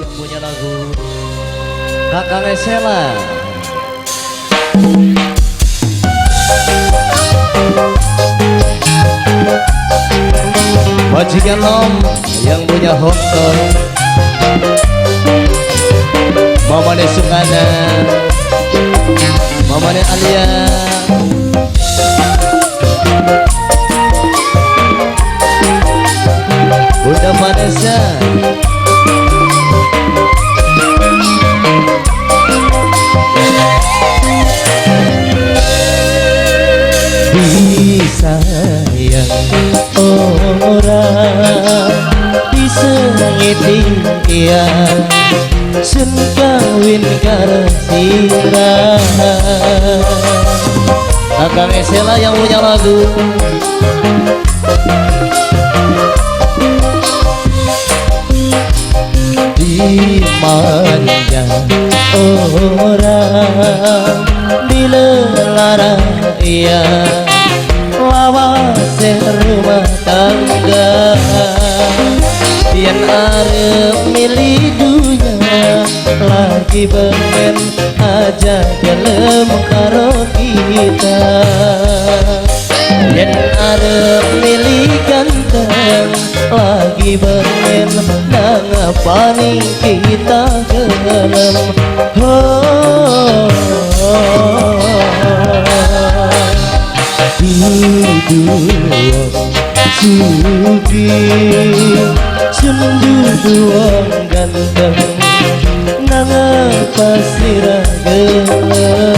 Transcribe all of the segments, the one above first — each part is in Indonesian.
yang punya lagu Kakang Esela. Majikan Om yang punya Hongkong, Mamane Sukana, Mamane Alia, Bunda Vanessa, disayang orang disengiti ya sun kawin karesira. Kakang Esela yang punya lagu dimanja orang dilelara ya lawas rumah tangga yang arep milih dunia lagi pengen aja dalam karo kita yang arep milih ganteng lagi pengen nang apa nih kita gelem sugi sunduduang ganteng nang apa sirah gelem.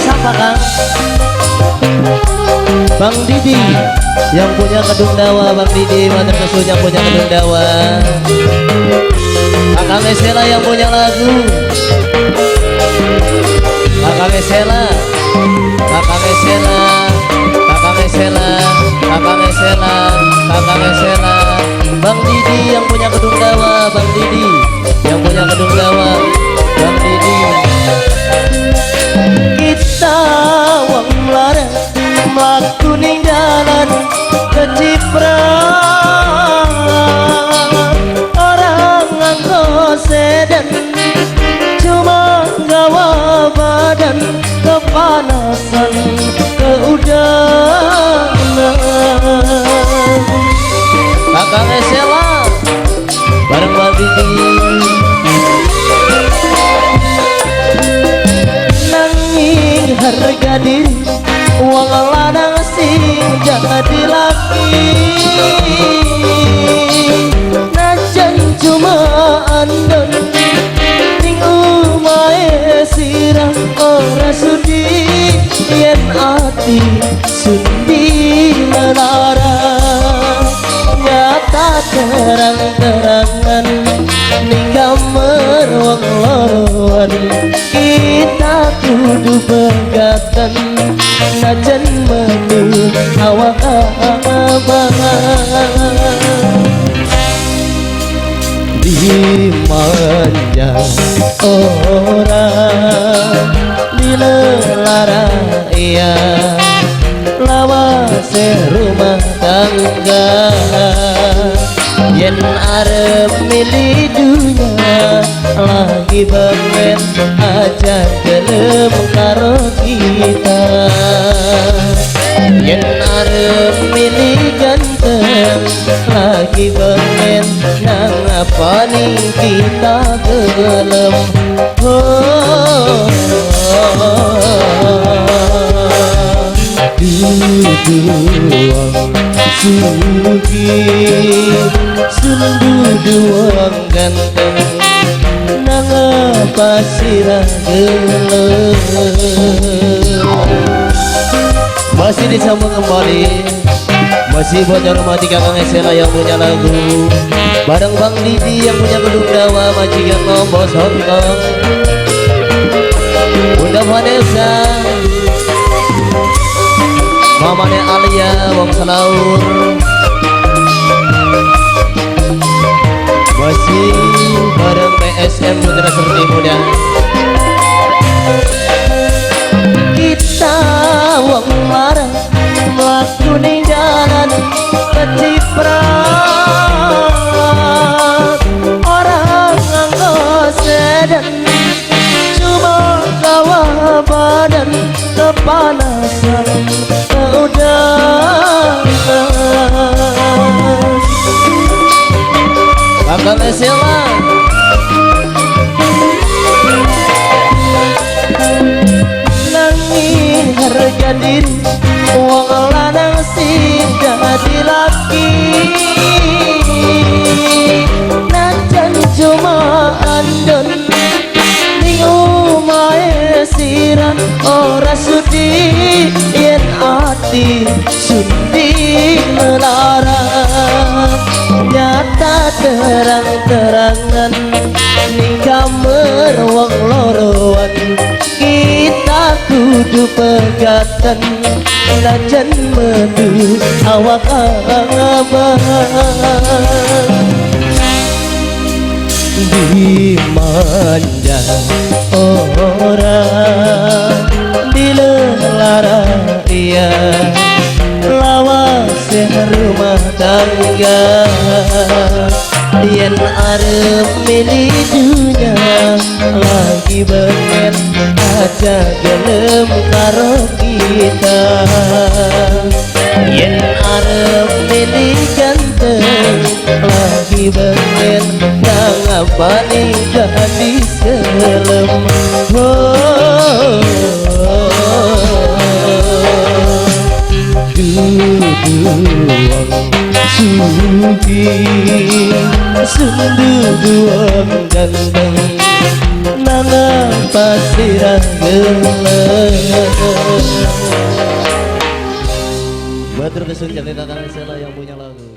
Siapa Kang? Bang Didi yang punya Kedung Dawa, Bang Didi Matur Kesun yang punya Kedung Dawa, Kakang Esela yang punya lagu Kakang Esela, Kakang Esela, Kakang Esela, Kakang Esela, Kakang Esela, Bang Didi yang punya Kedung Dawa, Bang Didi yang punya Kedung Dawa, Bang Didi. Kita wong melarat mlaku ning dalan keciprat orang nganggo sedan cuma gawa badan kepanasan keudanan. Kakang Esela bareng Bang Didi nanging harga diri uang ladang sing jadi laki najan cuma andon ning umahe sirah ora sudi yen ati sundi melara nyata terang-terangan ning gambar wong loroan kita kudu pegatan najan menu awak dimanja orang dilelara ya lawas rumah tangga yen arep milih dunia lagi pengen aja gelem karo kita yen arep milih ganteng lagi pengen nang apa nih kita gelem duduang sugi sunduduang ganteng nang apa sirah gelem. Masih disambung kembali, masih buat hormati Kakang Esela yang punya lagu bareng Bang Didi yang punya Kedung Dawa, majikan Om Bos Hongkong, Bunda Vanessa, Mamane Alia Wong Selaur, masih bareng PSM Putra Serti Muda. Kita wong marah mlaku ning dalan keciprat orang Kakang Esela. Nanging harga diri wong lanang sing dadi laki, najan cuma andon ning omahe siran ora sudi yen ati sudi melarang. Nyata terang-terangan ning kamar wong loroan, kita kudu pegatan najan metu awak abang. Dimanja orang dilelara ia lawas rumah tangga, yen arep milih dunia lagi bengen aja gelem karo kita. Yen arep milih ganteng lagi bengen ngapani gadis gelem. Duang sugi sunduang ganteng nana pasirah gelem. Batur kesun jadi Kakang Esela yang punya lagu.